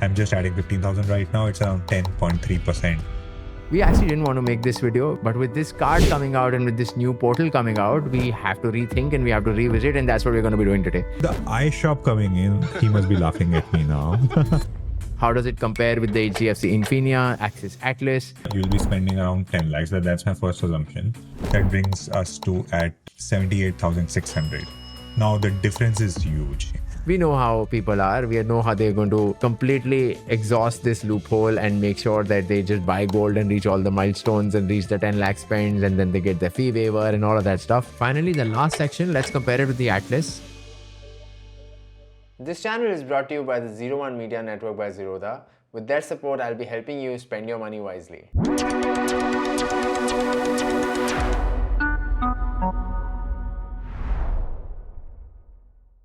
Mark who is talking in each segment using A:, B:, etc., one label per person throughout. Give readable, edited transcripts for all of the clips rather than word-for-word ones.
A: I'm just adding 15,000 right now. It's around 10.3%.
B: We actually didn't want to make this video, but with this card coming out and with this new portal coming out, we have to rethink and we have to revisit, and that's what we're going to be doing today.
A: The iShop coming in, he must be laughing at me now.
B: How does it compare with the HDFC Infinia, Axis Atlas?
A: You'll be spending around 10 lakhs. That's my first assumption. That brings us to at 78,600. Now the difference is huge.
B: We know how people are. We know how they're going to completely exhaust this loophole and make sure that they just buy gold and reach all the milestones and reach the 10 lakh spends, and then they get their fee waiver and all of that stuff. Finally, the last section, let's compare it with the Atlas. This channel is brought to you by the 01 Media Network by Zerodha. With their support, I'll be helping you spend your money wisely.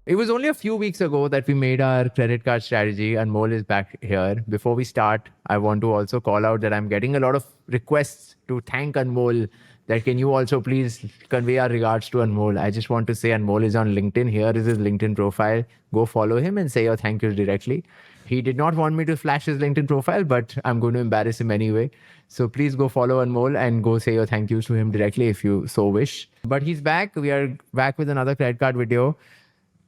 B: It was only a few weeks ago that we made our credit card strategy. Anmol is back here. Before we start, I want to also call out that I'm getting a lot of requests to thank Anmol. That can you also please convey our regards to Anmol. I just want to say Anmol is on LinkedIn. Here is his LinkedIn profile. Go follow him and say your thank yous directly. He did not want me to flash his LinkedIn profile, but I'm going to embarrass him anyway. So please go follow Anmol and go say your thank yous to him directly if you so wish. But he's back. We are back with another credit card video.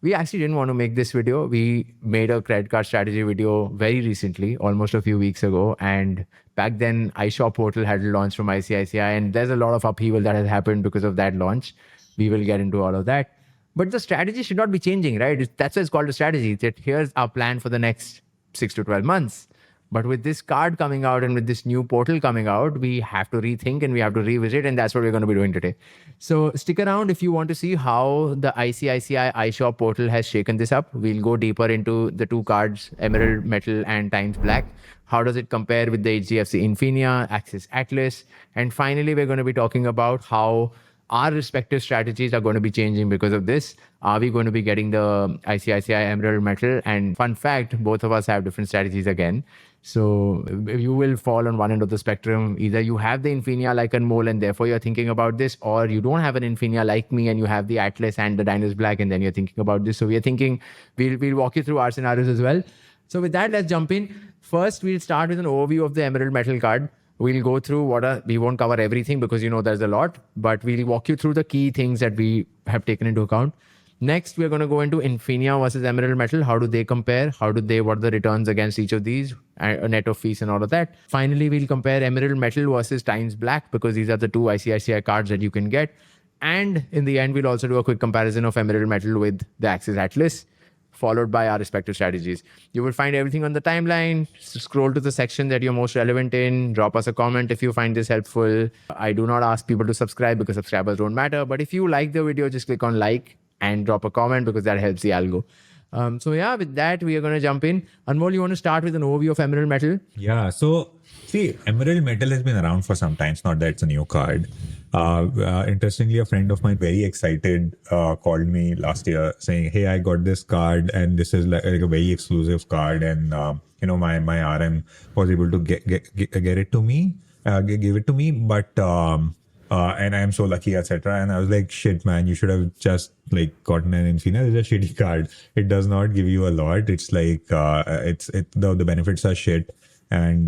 B: We actually didn't want to make this video. We made a credit card strategy video very recently, almost a few weeks ago. And back then, iShop portal had launched from ICICI. And there's a lot of upheaval that has happened because of that launch. We will get into all of that. But the strategy should not be changing, right? That's why it's called a strategy. That here's our plan for the next 6 to 12 months. But with this card coming out and with this new portal coming out, we have to rethink and we have to revisit, and that's what we're going to be doing today. So stick around if you want to see how the ICICI iShop portal has shaken this up. We'll go deeper into the two cards, Emerald Metal and Times Black. How does it compare with the HDFC Infinia, Axis Atlas? And finally, we're going to be talking about how our respective strategies are going to be changing because of this. Are we going to be getting the ICICI Emerald Metal? And fun fact, both of us have different strategies again. So you will fall on one end of the spectrum. Either you have the Infinia like Anmol and therefore you're thinking about this, or you don't have an Infinia like me and you have the Atlas and the Dynus Black and then you're thinking about this. So we are thinking, we'll walk you through our scenarios as well. So with that, let's jump in. First, we'll start with an overview of the Emerald Metal card. We'll go through we won't cover everything because there's a lot, but we'll walk you through the key things that we have taken into account. Next, we're going to go into Infinia versus Emerald Metal. How do they compare? What are the returns against each of these? Net of fees and all of that. Finally, we'll compare Emerald Metal versus Times Black because these are the two ICICI cards that you can get. And in the end, we'll also do a quick comparison of Emerald Metal with the Axis Atlas, followed by our respective strategies. You will find everything on the timeline. Scroll to the section that you're most relevant in. Drop us a comment if you find this helpful. I do not ask people to subscribe because subscribers don't matter. But if you like the video, just click on like and drop a comment because that helps the algo. So yeah, with that, we are going to jump in. Anmol, you want to start with an overview of Emerald Metal?
A: Yeah, so see, Emerald Metal has been around for some time. It's not that it's a new card. Interestingly, a friend of mine, very excited, called me last year saying, hey, I got this card and this is like a very exclusive card. And, my RM was able to get it to me, give it to me. But, and I'm so lucky, etc. And I was like, shit, man, you should have just gotten an Infinia. It's a shitty card. It does not give you a lot. It's like, the benefits are shit. And,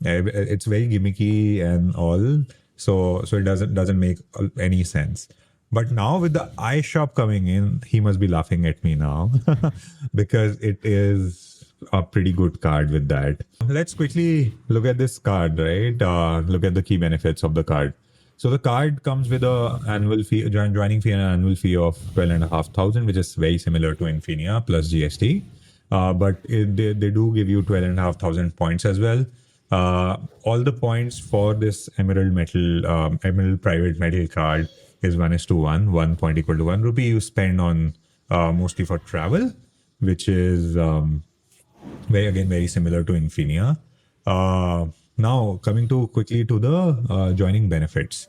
A: it's very gimmicky and all. So it doesn't make any sense. But now with the iShop coming in, he must be laughing at me now because it is a pretty good card with that. Let's quickly look at this card, right? Look at the key benefits of the card. So the card comes with a annual fee, joining fee and an annual fee of 12,500, which is very similar to Infinia plus GST. But they do give you 12,500 points as well. All the points for this Emerald Private Metal card is 1:1. 1 point equal to 1 rupee. You spend on mostly for travel, which is very similar to Infinia. Now coming quickly to the joining benefits.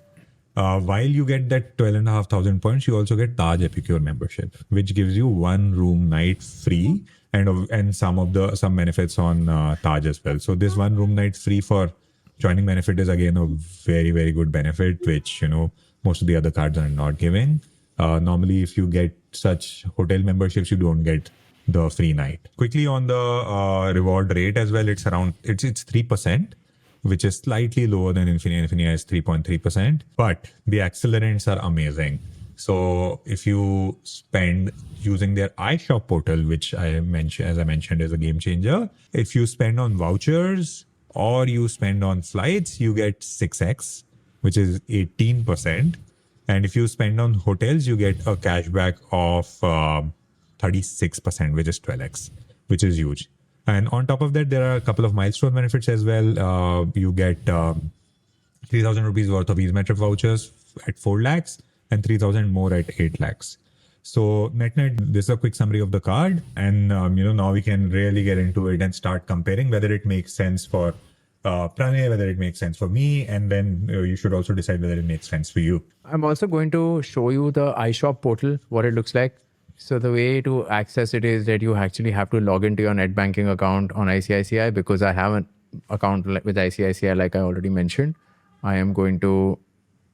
A: While you get that 12,500 points, you also get Taj Epicure membership, which gives you 1 room night free and some benefits on Taj as well. So this 1 room night free for joining benefit is again a very, very good benefit, which most of the other cards are not giving. Normally, if you get such hotel memberships, you don't get the free night. Quickly on the reward rate as well, it's 3%, which is slightly lower than Infinia. Infinia is 3.3%, but the accelerants are amazing. So if you spend using their iShop portal, which as I mentioned, is a game changer. If you spend on vouchers or you spend on flights, you get 6x, which is 18%. And if you spend on hotels, you get a cashback of 36%, which is 12x, which is huge. And on top of that, there are a couple of milestone benefits as well. You get 3,000 rupees worth of EaseMetrip vouchers at 4 lakhs and 3,000 more at 8 lakhs. So net, this is a quick summary of the card. And, now we can really get into it and start comparing whether it makes sense for Pranay, whether it makes sense for me, and then you should also decide whether it makes sense for you.
B: I'm also going to show you the iShop portal, what it looks like. So the way to access it is that you actually have to log into your net banking account on ICICI, because I have an account with ICICI, like I already mentioned. I am going to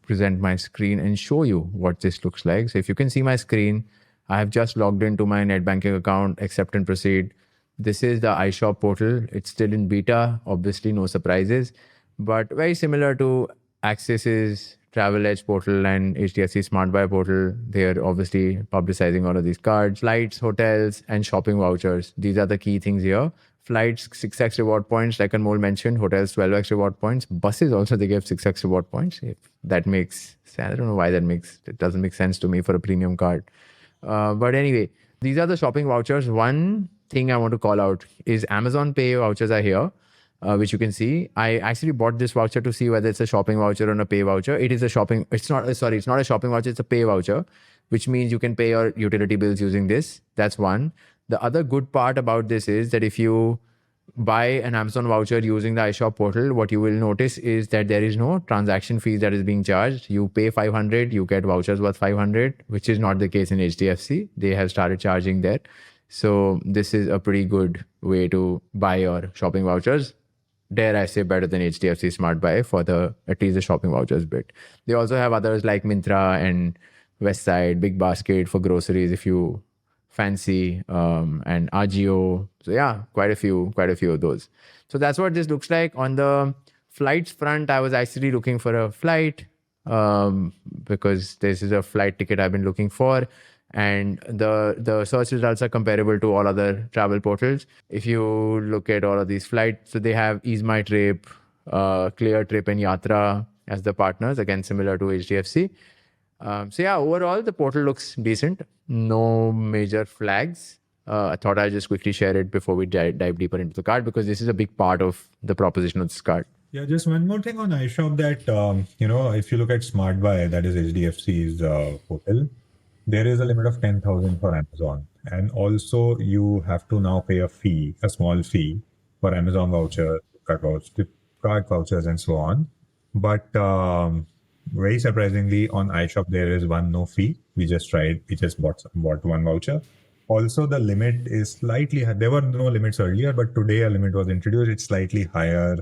B: present my screen and show you what this looks like. So if you can see my screen, I have just logged into my net banking account, accept and proceed. This is the iShop portal. It's still in beta, obviously no surprises, but very similar to Axis's Travel Edge portal and HDFC Smart Buy portal. They're obviously publicizing all of these cards, flights, hotels, and shopping vouchers. These are the key things here. Flights, 6x reward points, like Anmol mentioned. Hotels, 12x reward points. Buses also, they give 6x reward points. If that makes sense. I don't know why it doesn't make sense to me for a premium card. But anyway, these are the shopping vouchers. One thing I want to call out is Amazon Pay vouchers are here, which you can see. I actually bought this voucher to see whether it's a shopping voucher or a pay voucher. It's not a shopping voucher, it's a pay voucher, which means you can pay your utility bills using this. That's one. The other good part about this is that if you buy an Amazon voucher using the iShop portal, what you will notice is that there is no transaction fees that is being charged. You pay 500, you get vouchers worth 500, which is not the case in HDFC. They have started charging that. So this is a pretty good way to buy your shopping vouchers. Dare I say, better than HDFC Smart Buy for at least the shopping vouchers bit. They also have others like Myntra and Westside, Big Basket for groceries if you fancy, and Agio. So yeah, quite a few of those. So that's what this looks like. On the flights front, I was actually looking for a flight because this is a flight ticket I've been looking for. And the search results are comparable to all other travel portals. If you look at all of these flights, so they have Ease My Trip, Clear Trip, and Yatra as the partners, again similar to HDFC. So yeah, overall the portal looks decent. No major flags. I thought I'd just quickly share it before we dive deeper into the card, because this is a big part of the proposition of this card.
A: Yeah, just one more thing on iShop that, if you look at Smart Buy, that is HDFC's portal, there is a limit of 10,000 for Amazon. And also you have to now pay a small fee for Amazon vouchers, card vouchers, and so on. But very surprisingly, on iShop, there is no fee. We just bought one voucher. Also, the limit is slightly high. There were no limits earlier, but today a limit was introduced. It's slightly higher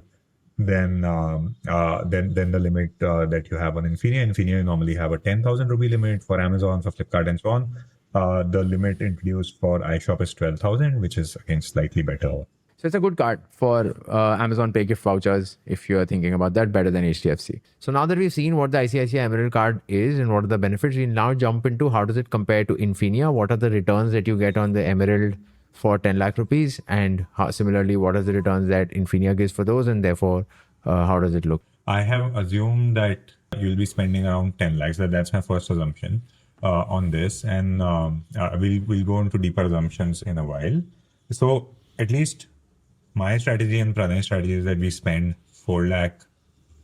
A: than the limit that you have on Infinia. Infinia normally have a 10,000 rupee limit for Amazon, for Flipkart, and so on. The limit introduced for iShop is 12,000, which is again slightly better.
B: So it's a good card for Amazon Pay gift vouchers if you're thinking about that, better than HDFC. So now that we've seen what the ICICI Emerald card is and what are the benefits, we now jump into how does it compare to Infinia? What are the returns that you get on the Emerald for 10 lakh rupees? And similarly, what are the returns that Infinia gives for those? And therefore, how does it look?
A: I have assumed that you'll be spending around 10 lakhs. That's my first assumption on this. And we'll go into deeper assumptions in a while. So at least my strategy and Pranay's strategy is that we spend 4 lakh,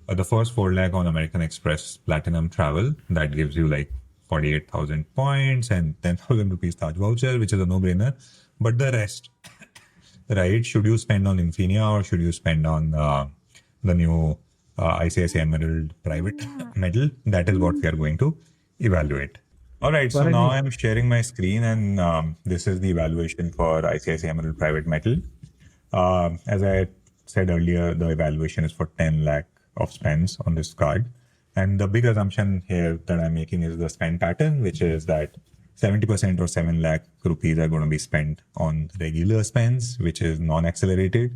A: the first 4 lakh on American Express Platinum Travel. That gives you like 48,000 points and 10,000 rupees Taj voucher, which is a no-brainer. But the rest, right, should you spend on Infinia or should you spend on the new ICICI Emerald Private Metal? That is what we are going to evaluate. All right, so now I'm sharing my screen and this is the evaluation for ICICI Emerald Private Metal. As I said earlier, the evaluation is for 10 lakh of spends on this card. And the big assumption here that I'm making is the spend pattern, which is that 70% or 7 lakh rupees are going to be spent on regular spends, which is non-accelerated.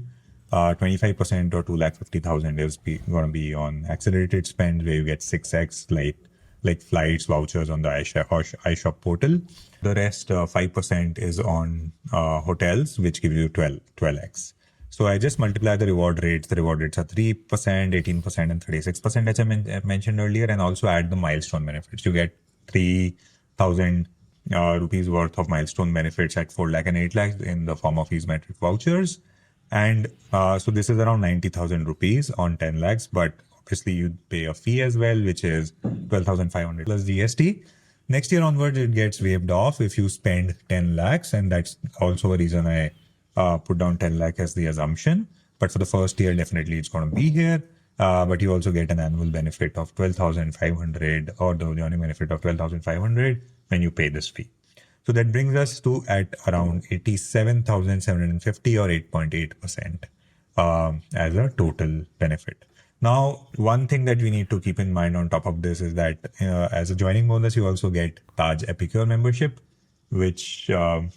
A: 25% or 2,50,000 is going to be on accelerated spend, where you get 6x, like flights, vouchers on the iShop portal. The rest, 5% is on hotels, which give you 12x. So I just multiply the reward rates. The reward rates are 3%, 18%, and 36%, as I mentioned earlier, and also add the milestone benefits. You get 3,000 rupees worth of milestone benefits at 4 lakh and 8 lakh in the form of these metric vouchers. And so this is around 90,000 rupees on 10 lakhs, but obviously you pay a fee as well, which is 12,500 plus GST. Next year onwards, it gets waived off if you spend 10 lakhs. And that's also a reason I put down 10 lakh as the assumption. But for the first year, definitely it's going to be here. But you also get an annual benefit of 12,500 or the joining benefit of 12,500 when you pay this fee. So that brings us to at around 87,750 or 8.8% as a total benefit. Now, one thing that we need to keep in mind on top of this is that as a joining bonus, you also get Taj Epicure membership, which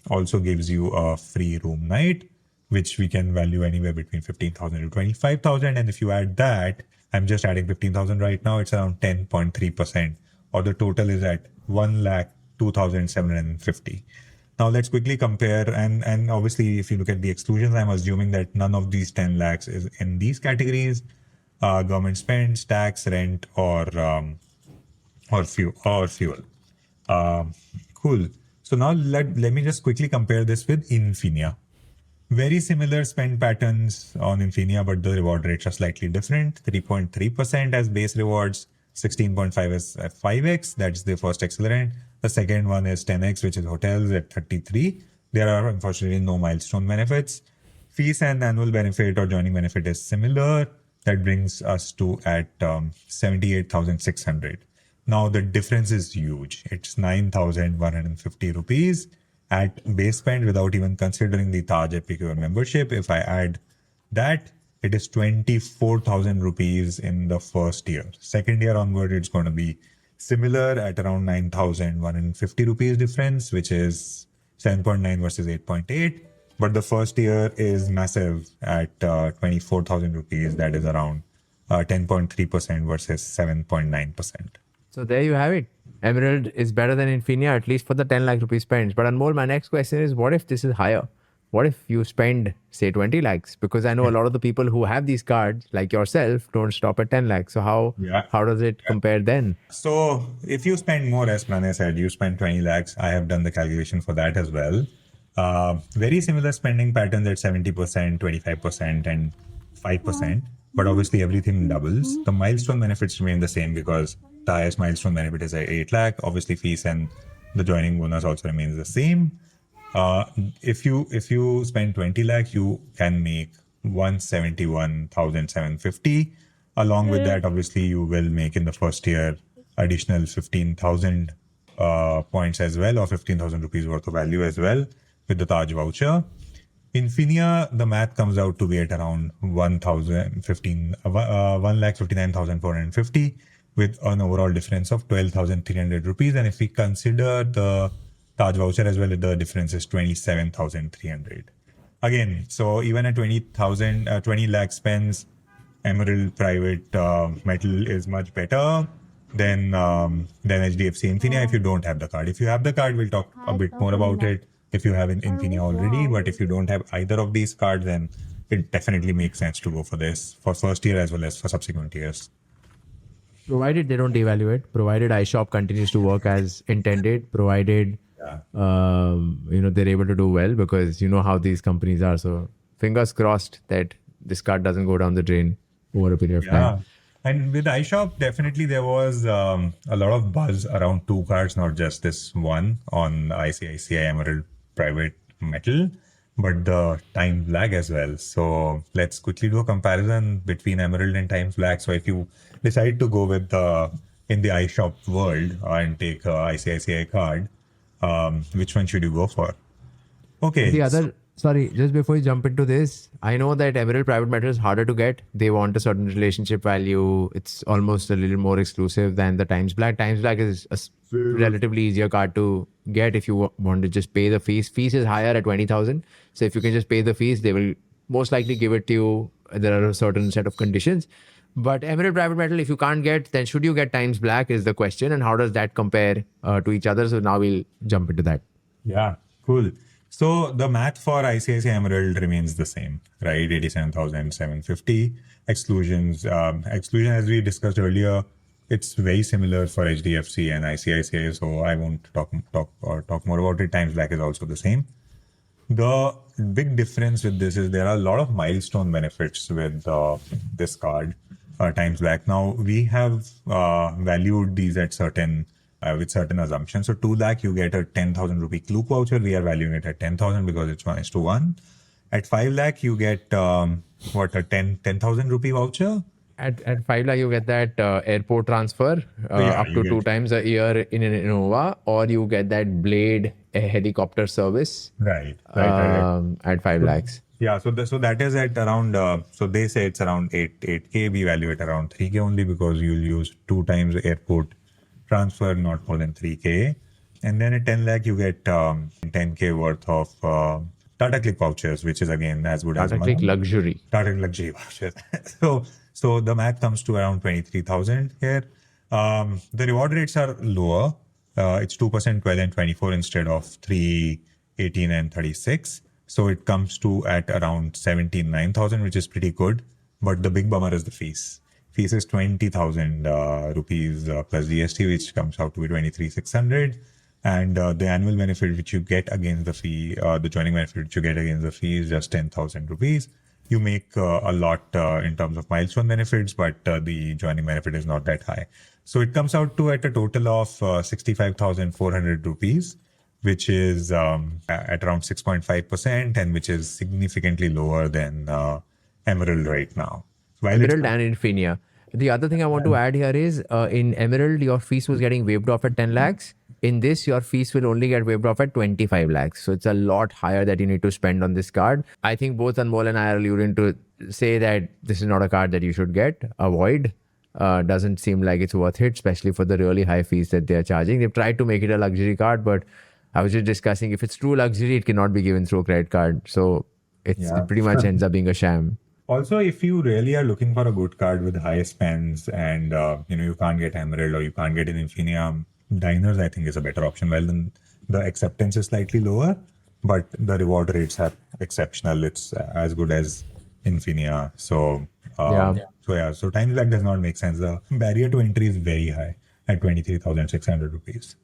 A: also gives you a free room night, which we can value anywhere between 15,000 to 25,000. And if you add that, I'm just adding 15,000 right now, it's around 10.3%, or the total is at 1,02,750. Now let's quickly compare, and obviously if you look at the exclusions, I'm assuming that none of these 10 lakhs is in these categories: government spends, tax, rent, or fuel. Cool. So now let me just quickly compare this with Infinia. Very similar spend patterns on Infinia, but the reward rates are slightly different. 3.3% as base rewards, 16.5 as 5x. That's the first accelerant. The second one is 10x, which is hotels at 33. There are unfortunately no milestone benefits. Fees and annual benefit or joining benefit is similar. That brings us to at 78,600. Now the difference is huge. It's 9,150 rupees at base spend without even considering the Taj Epicure membership. If I add that, it is 24,000 rupees in the first year. Second year onward, it's going to be similar at around 9,150 rupees difference, which is 7.9 versus 8.8. But the first year is massive at 24,000 rupees. That is around 10.3% versus 7.9%.
B: So there you have it. Emerald is better than Infinia, at least for the 10 lakh rupees spends. But Anmol, my next question is, what if this is higher? What if you spend, say, 20 lakhs? Because I know a lot of the people who have these cards, like yourself, don't stop at 10 lakhs. So how does it compare then?
A: So if you spend more, as Pranay said, you spend 20 lakhs. I have done the calculation for that as well. Very similar spending patterns at 70%, 25%, and 5%. But obviously everything doubles. The milestone benefits remain the same because the highest milestone benefit is at 8 lakh. Obviously fees and the joining bonus also remains the same. If you spend 20 lakh, you can make 171,750. Along with that, obviously you will make in the first year additional 15,000 points as well, or 15,000 rupees worth of value as well with the Taj voucher. Infinia, the math comes out to be at around 1,59,450 with an overall difference of 12,300 rupees. And if we consider the Taj voucher as well, the difference is 27,300. Again, so even at 20 lakh spends, Emerald Private Metal is much better than HDFC Infinia if you don't have the card. If you have the card, we'll talk a bit more about it if you have an Infinia already. But if you don't have either of these cards, then it definitely makes sense to go for this for first year as well as for subsequent years.
B: Provided they don't devaluate, provided iShop continues to work as intended, provided they're able to do well, because you know how these companies are. So fingers crossed that this card doesn't go down the drain over a period of time.
A: And with iShop, definitely there was a lot of buzz around two cards, not just this one on ICICI Emerald Private Metal, but the time lag as well. So let's quickly do a comparison between Emerald and Times Lag. So if you decide to go with in the iShop world and take a ICICI card, which one should you go for? Okay.
B: The Sorry, just before you jump into this, I know that Emerald Private Metal is harder to get. They want a certain relationship value. It's almost a little more exclusive than the Times Black. Times Black is a relatively easier card to get if you want to just pay the fees. Fees is higher at 20,000. So if you can just pay the fees, they will most likely give it to you. There are a certain set of conditions. But Emerald Private Metal, if you can't get, then should you get Times Black is the question. And how does that compare to each other? So now we'll jump into that.
A: Yeah, cool. So the math for ICICI Emerald remains the same, right? 87,750 exclusions. Exclusion, as we discussed earlier, it's very similar for HDFC and ICICI, so I won't talk more about it. Times Black is also the same. The big difference with this is there are a lot of milestone benefits with this card, Times Black. Now, we have valued these at certain with certain assumptions. So 2 lakh, you get a 10,000 rupee Klook voucher. We are valuing it at 10,000 because it's 1:1. At 5 lakh, you get a 10,000 rupee voucher.
B: At 5 lakh, you get that airport transfer
A: Yeah,
B: up
A: you
B: to
A: get-
B: 2 times a year in an Innova, or you get that Blade helicopter service
A: Right.
B: at 5 lakhs.
A: Yeah, so that is at around. So they say it's around 8K. We value it around 3K only because you'll use 2 times airport transfer, not more than 3K. And then at 10 lakh, you get 10K worth of Tata Click vouchers, which is again as good as
B: Tata Click luxury.
A: Tata luxury vouchers. so the math comes to around 23,000 here. The reward rates are lower. It's 2%, 12 and 24 instead of 3, 18 and 36. So it comes to at around 79,000, which is pretty good. But the big bummer is the fees. Fees is 20,000 rupees plus GST, which comes out to be 23,600. And the annual benefit which you get against the fee, the joining benefit which you get against the fee is just 10,000 rupees. You make a lot in terms of milestone benefits, but the joining benefit is not that high. So it comes out to at a total of 65,400 rupees, which is at around 6.5% and which is significantly lower than Emerald right now. While
B: Emerald and Infinia. The other thing I want to add here is in Emerald, your fees was getting waived off at 10 lakhs. In this, your fees will only get waived off at 25 lakhs. So it's a lot higher that you need to spend on this card. I think both Anmol and I are alluding to say that this is not a card that you should get. Avoid. Doesn't seem like it's worth it, especially for the really high fees that they're charging. They've tried to make it a luxury card, but I was just discussing if it's true luxury, it cannot be given through a credit card. So it pretty much ends up being a sham.
A: Also, if you really are looking for a good card with high spends and you can't get Emerald or you can't get an Infinia, Diners I think is a better option. Well, then the acceptance is slightly lower, but the reward rates are exceptional. It's as good as Infinia. So so Times Black does not make sense. The barrier to entry is very high at 23,600 rupees.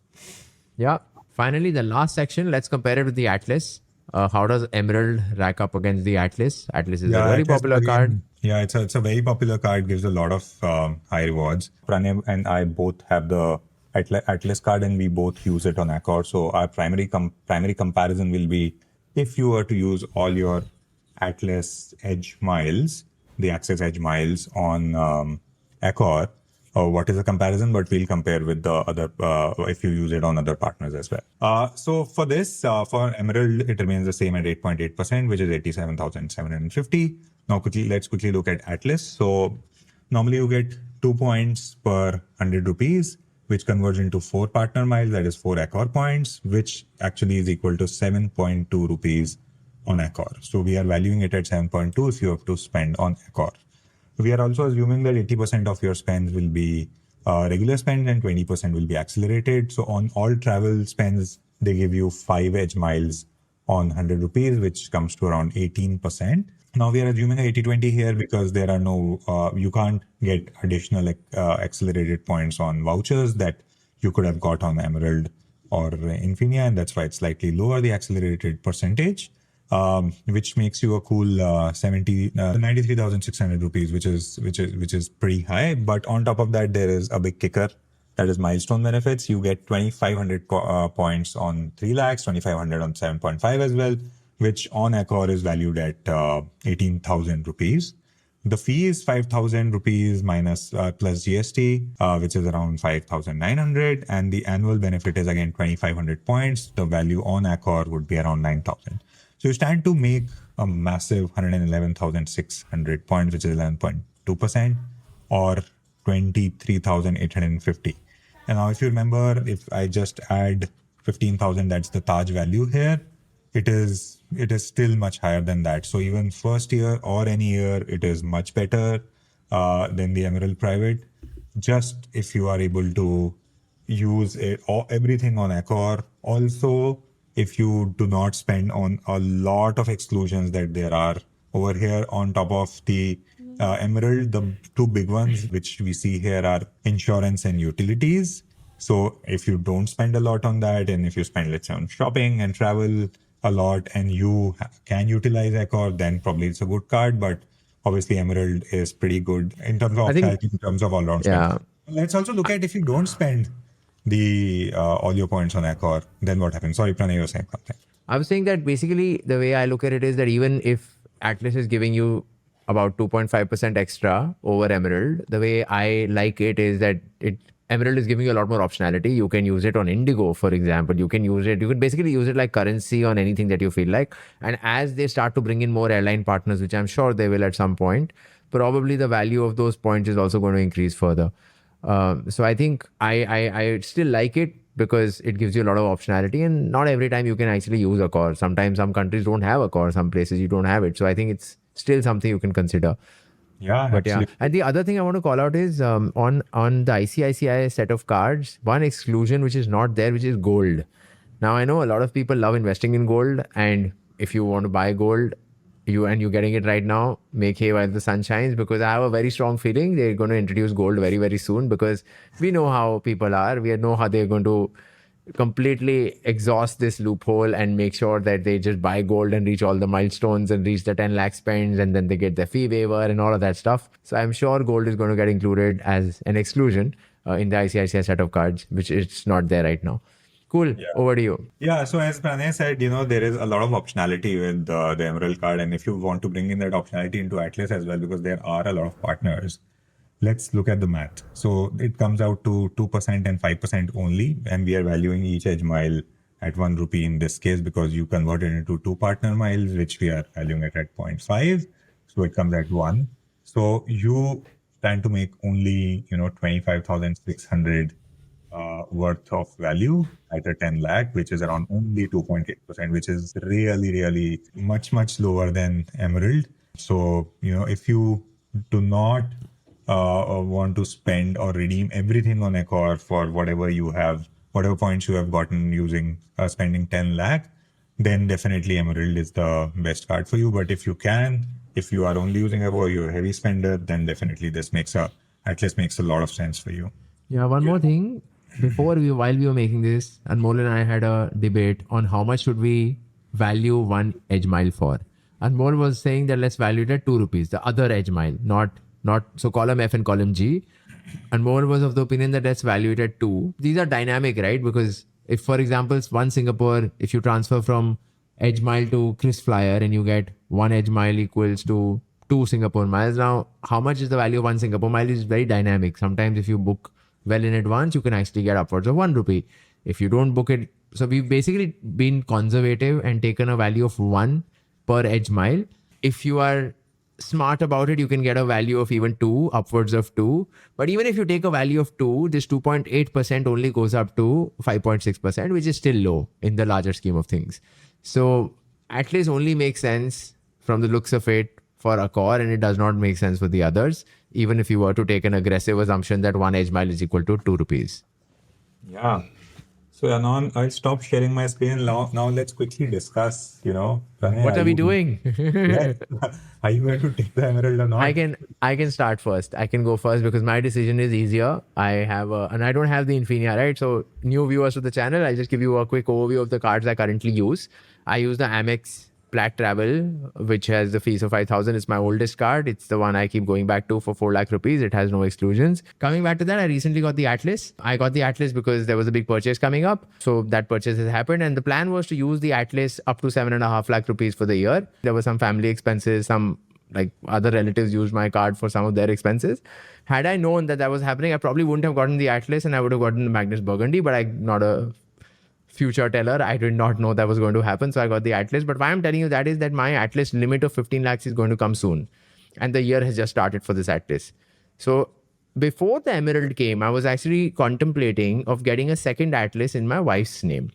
B: Yeah. Finally, the last section, let's compare it with the Atlas. How does Emerald rack up against the Atlas? Atlas is a very
A: Atlas
B: popular card.
A: Yeah, it's a very popular card. Gives a lot of high rewards. Pranay and I both have the Atlas card, and we both use it on Accor. So our primary comparison will be if you were to use all your Atlas Edge miles, the Access Edge miles on Accor. What is the comparison? But we'll compare with the other if you use it on other partners as well. So for this, for Emerald, it remains the same at 8.8%, which is 87,750. Now let's quickly look at Atlas. So normally you get 2 points per 100 rupees, which converts into 4 partner miles, that is 4 Accor points, which actually is equal to 7.2 rupees on Accor. So we are valuing it at 7.2 if you have to spend on Accor. We are also assuming that 80% of your spends will be regular spend and 20% will be accelerated. So on all travel spends, they give you 5 edge miles on 100 rupees, which comes to around 18%. Now we are assuming 80-20 here because there are no, you can't get additional accelerated points on vouchers that you could have got on Emerald or Infinia, and that's why it's slightly lower, the accelerated percentage. Which makes you a cool 93,600 rupees, which is pretty high. But on top of that, there is a big kicker, that is milestone benefits. You get 2,500 points on 3 lakhs, 2,500 on 7.5 as well, which on Accor is valued at 18,000 rupees. The fee is 5,000 rupees minus plus GST, which is around 5,900, and the annual benefit is again 2,500 points. The value on Accor would be around 9,000. So you stand to make a massive 111,600 points, which is 11.2%, or 23,850. And now, if you remember, if I just add 15,000, that's the Taj value here. It is still much higher than that. So even first year or any year, it is much better than the Emerald Private. Just if you are able to use it, or everything on Accor. Also, if you do not spend on a lot of exclusions that there are over here on top of the Emerald, the two big ones which we see here are insurance and utilities. So if you don't spend a lot on that, and if you spend, let's say, on shopping and travel a lot, and you can utilize Accor, then probably it's a good card. But obviously, Emerald is pretty good in terms of in terms of all-round
B: Yeah.
A: spend. Let's also look at if you don't spend the all your points on Accor, then what happens? Sorry, Pranay, you were saying something.
B: I was saying that basically the way I look at it is that even if Atlas is giving you about 2.5% extra over Emerald, the way I like it is that Emerald is giving you a lot more optionality. You can use it on Indigo, for example. You can basically use it like currency on anything that you feel like. And as they start to bring in more airline partners, which I'm sure they will at some point, probably the value of those points is also going to increase further. So I think I still like it because it gives you a lot of optionality, and not every time you can actually use Accor. Sometimes some countries don't have Accor, some places you don't have it. So I think it's still something you can consider.
A: Yeah,
B: But
A: absolutely.
B: yeah, and the other thing I want to call out is on the ICICI set of cards, one exclusion which is not there, which is gold. Now I know a lot of people love investing in gold, and if you want to buy gold, you're getting it right now, make hay while the sun shines, because I have a very strong feeling they're going to introduce gold very, very soon, because we know how people are. We know how they're going to completely exhaust this loophole and make sure that they just buy gold and reach all the milestones and reach the 10 lakh spends, and then they get their fee waiver and all of that stuff. So I'm sure gold is going to get included as an exclusion in the ICICI set of cards, which it's not there right now. Cool.
A: Yeah.
B: Over to you.
A: Yeah, so as Pranay said, there is a lot of optionality with the Emerald card. And if you want to bring in that optionality into Atlas as well, because there are a lot of partners, let's look at the math. So it comes out to 2% and 5% only. And we are valuing each edge mile at 1 rupee in this case, because you convert it into 2 partner miles, which we are valuing it at 0.5. So it comes at 1. So you plan to make only, 25,600 worth of value at a 10 lakh, which is around only 2.8%, which is really, really much, much lower than Emerald. So, if you do not want to spend or redeem everything on Accor for whatever points you have gotten using spending 10 lakh, then definitely Emerald is the best card for you. But if you are only using Accor, you're a heavy spender, then definitely Atlas makes a lot of sense for you.
B: Yeah, one more thing. While we were making this, Anmol and I had a debate on how much should we value one edge mile for. Anmol was saying that let's value it at 2 rupees, the other edge mile, not so column F and column G. Anmol was of the opinion that let's value it at 2. These are dynamic, right? Because if, for example, one Singapore, if you transfer from edge mile to Chris Flyer and you get 1 edge mile equals to 2 Singapore miles. Now, how much is the value of 1 Singapore mile is very dynamic. Sometimes if you book well in advance, you can actually get upwards of 1 rupee. If you don't book it, so we've basically been conservative and taken a value of 1 per edge mile. If you are smart about it, you can get a value of even 2, upwards of 2. But even if you take a value of 2, this 2.8% only goes up to 5.6%, which is still low in the larger scheme of things. So Atlas only makes sense from the looks of it for Accor, and it does not make sense for the others, even if you were to take an aggressive assumption that 1 edge mile is equal to 2 rupees.
A: Yeah. So Anon, I'll stop sharing my screen now. Now let's quickly discuss, Pranay,
B: What are we doing?
A: Yes. Are you going to take the Emerald or not?
B: I can start first. I can go first because my decision is easier. And I don't have the Infinia, right? So new viewers to the channel, I'll just give you a quick overview of the cards I currently use. I use the Amex Plat Travel, which has the fees of 5,000. It's my oldest card. It's the one I keep going back to for 4 lakh rupees. It has no exclusions. Coming back to that, I recently got the Atlas. I got the Atlas because there was a big purchase coming up. So that purchase has happened. And the plan was to use the Atlas up to 7.5 lakh rupees for the year. There were some family expenses, some like other relatives used my card for some of their expenses. Had I known that was happening, I probably wouldn't have gotten the Atlas and I would have gotten the Magnus Burgundy, but I'm not a future teller. I did not know that was going to happen. So I got the Atlas. But why I'm telling you that is that my Atlas limit of 15 lakhs is going to come soon. And the year has just started for this Atlas. So before the Emerald came, I was actually contemplating of getting a second Atlas in my wife's name.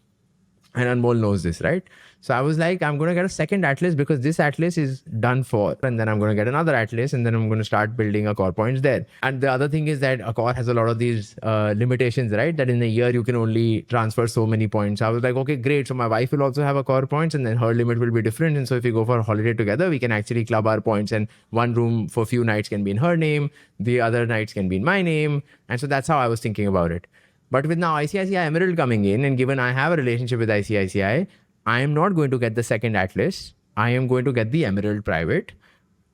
B: And Anmol knows this, right? So I was like, I'm going to get a second Atlas because this Atlas is done for. And then I'm going to get another Atlas and then I'm going to start building Accor points there. And the other thing is that Accor has a lot of these limitations, right? That in a year you can only transfer so many points. I was like, okay, great. So my wife will also have Accor points and then her limit will be different. And so if we go for a holiday together, we can actually club our points and one room for a few nights can be in her name. The other nights can be in my name. And so that's how I was thinking about it. But with now ICICI Emerald coming in, and given I have a relationship with ICICI, I am not going to get the second Atlas. I am going to get the Emerald Private.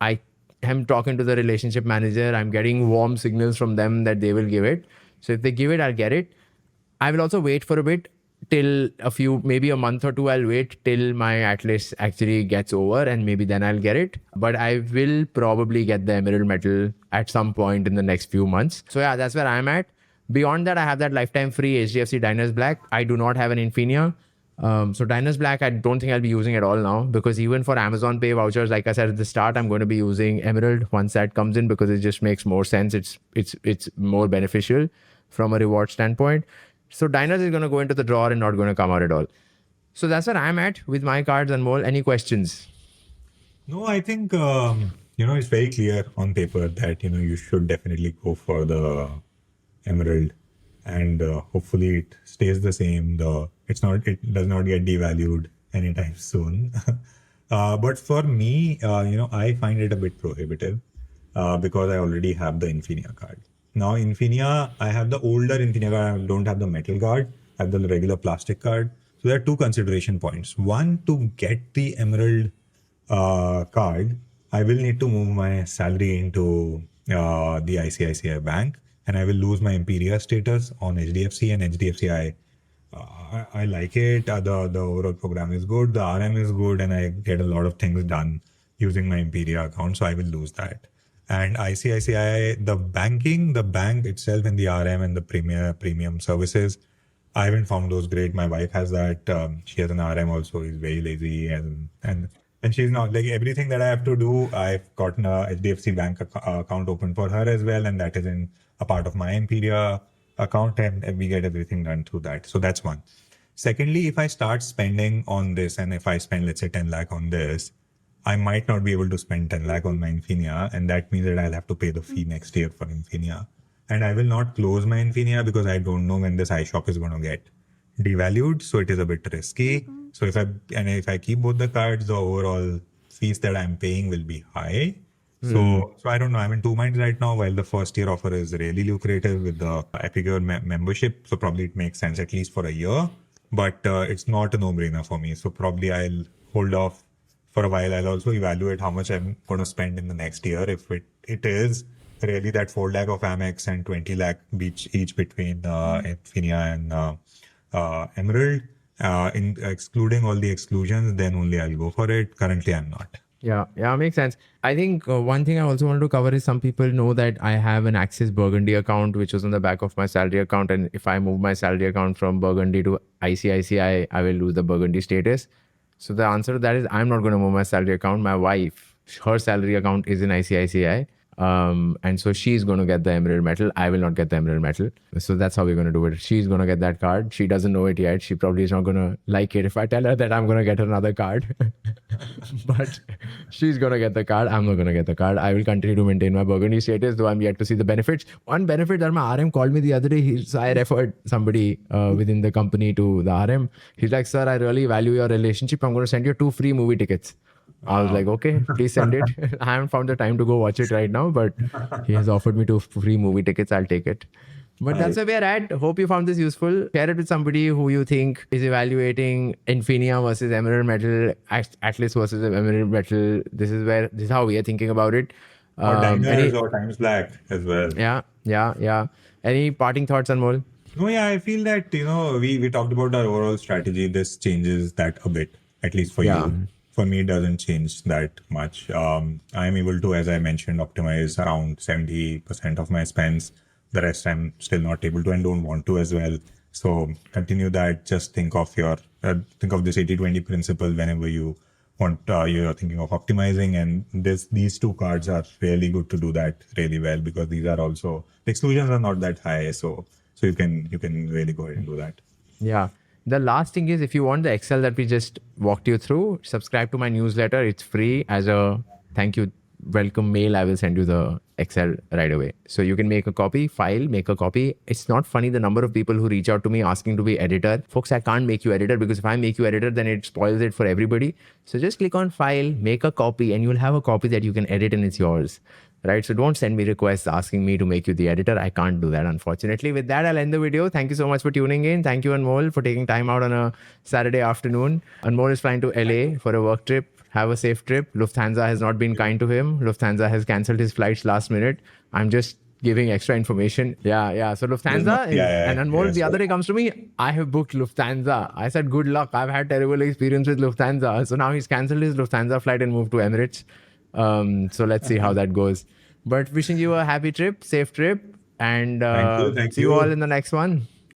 B: I am talking to the relationship manager. I'm getting warm signals from them that they will give it. So if they give it, I'll get it. I will also wait for a bit till maybe a month or two. I'll wait till my Atlas actually gets over and maybe then I'll get it. But I will probably get the Emerald Metal at some point in the next few months. So yeah, that's where I'm at. Beyond that, I have that lifetime free HDFC Diners Black. I do not have an Infinia. So Diners Black, I don't think I'll be using at all now because even for Amazon Pay vouchers, like I said at the start, I'm going to be using Emerald once that comes in because it just makes more sense. It's more beneficial from a reward standpoint. So Diners is going to go into the drawer and not going to come out at all. So that's where I'm at with my cards and more. Any questions?
A: No, I think, it's very clear on paper that, you should definitely go for the Emerald and hopefully it stays the same. It does not get devalued anytime soon. But for me, I find it a bit prohibitive because I already have the Infinia card. Now Infinia, I have the older Infinia card. I don't have the metal card. I have the regular plastic card. So there are two consideration points. One, to get the Emerald card, I will need to move my salary into the ICICI Bank. And I will lose my Imperia status on HDFC and HDFC. I like it. The overall program is good. The RM is good. And I get a lot of things done using my Imperia account. So I will lose that. And ICICI, the bank itself and the RM and the premium services, I haven't found those great. My wife has that. She has an RM also. He's very lazy. And she's not like everything that I have to do. I've gotten a HDFC bank account open for her as well. And that is in a part of my Imperia account and we get everything done through that. So that's one. Secondly, if I start spending on this and if I spend, let's say 10 lakh on this, I might not be able to spend 10 lakh on my Infinia. And that means that I'll have to pay the fee next year for Infinia. And I will not close my Infinia because I don't know when this iShop is going to get devalued. So it is a bit risky. So if I keep both the cards, the overall fees that I'm paying will be high. So I don't know. I'm in two minds right now. While the first year offer is really lucrative with the Epicure membership, so probably it makes sense at least for a year. But it's not a no-brainer for me. So probably I'll hold off for a while. I'll also evaluate how much I'm going to spend in the next year. If it is really that 4 lakh of Amex and 20 lakh each between Infinia and Emerald, in excluding all the exclusions, then only I'll go for it. Currently, I'm not.
B: Yeah, makes sense. I think one thing I also wanted to cover is some people know that I have an Axis Burgundy account, which was on the back of my salary account. And if I move my salary account from Burgundy to ICICI, I will lose the Burgundy status. So the answer to that is I'm not going to move my salary account. My wife, her salary account is in ICICI. And so she's going to get the Emerald Metal. I will not get the Emerald Metal. So that's how we're going to do it. She's going to get that card. She doesn't know it yet. She probably is not going to like it if I tell her that I'm going to get another card. But she's going to get the card. I'm not going to get the card. I will continue to maintain my Burgundy status, though I'm yet to see the benefits. One benefit that my RM called me the other day, I referred somebody within the company to the RM. He's like, sir, I really value your relationship. I'm going to send you 2 free movie tickets. I was like, okay, please send it. I haven't found the time to go watch it right now, but he has offered me 2 free movie tickets. I'll take it. But that's where we're at. Hope you found this useful. Share it with somebody who you think is evaluating Infinia versus Emerald Metal, Atlas versus Emerald Metal. This is how we are thinking about it.
A: Or Diners or Times Black as well.
B: Yeah. Any parting thoughts, Anmol?
A: No, I feel that, we talked about our overall strategy. This changes that a bit, at least for you. For me, it doesn't change that much. I'm able to, as I mentioned, optimize around 70% of my spends. The rest I'm still not able to and don't want to as well. So continue that. Just think of this 80-20 principle whenever you want, you're thinking of optimizing. And these two cards are really good to do that really well, because these are also, the exclusions are not that high. So you can really go ahead and do that.
B: Yeah. The last thing is, if you want the Excel that we just walked you through, subscribe to my newsletter. It's free. As a thank you welcome mail, I will send you the Excel right away. So you can make a copy, make a copy. It's not funny the number of people who reach out to me asking to be editor. Folks, I can't make you editor, because if I make you editor, then it spoils it for everybody. So just click on file, make a copy, and you'll have a copy that you can edit and it's yours. Right? So don't send me requests asking me to make you the editor. I can't do that, unfortunately. With that, I'll end the video. Thank you so much for tuning in. Thank you, Anmol, for taking time out on a Saturday afternoon. Anmol is flying to LA for a work trip. Have a safe trip. Lufthansa has not been kind to him. Lufthansa has cancelled his flights last minute. I'm just giving extra information. Yeah. So Lufthansa and Anmol, the other day comes to me, I have booked Lufthansa. I said, good luck. I've had terrible experience with Lufthansa. So now he's cancelled his Lufthansa flight and moved to Emirates. So let's see how that goes. But wishing you a happy trip, safe trip, and
A: Thank
B: see you all in the next one.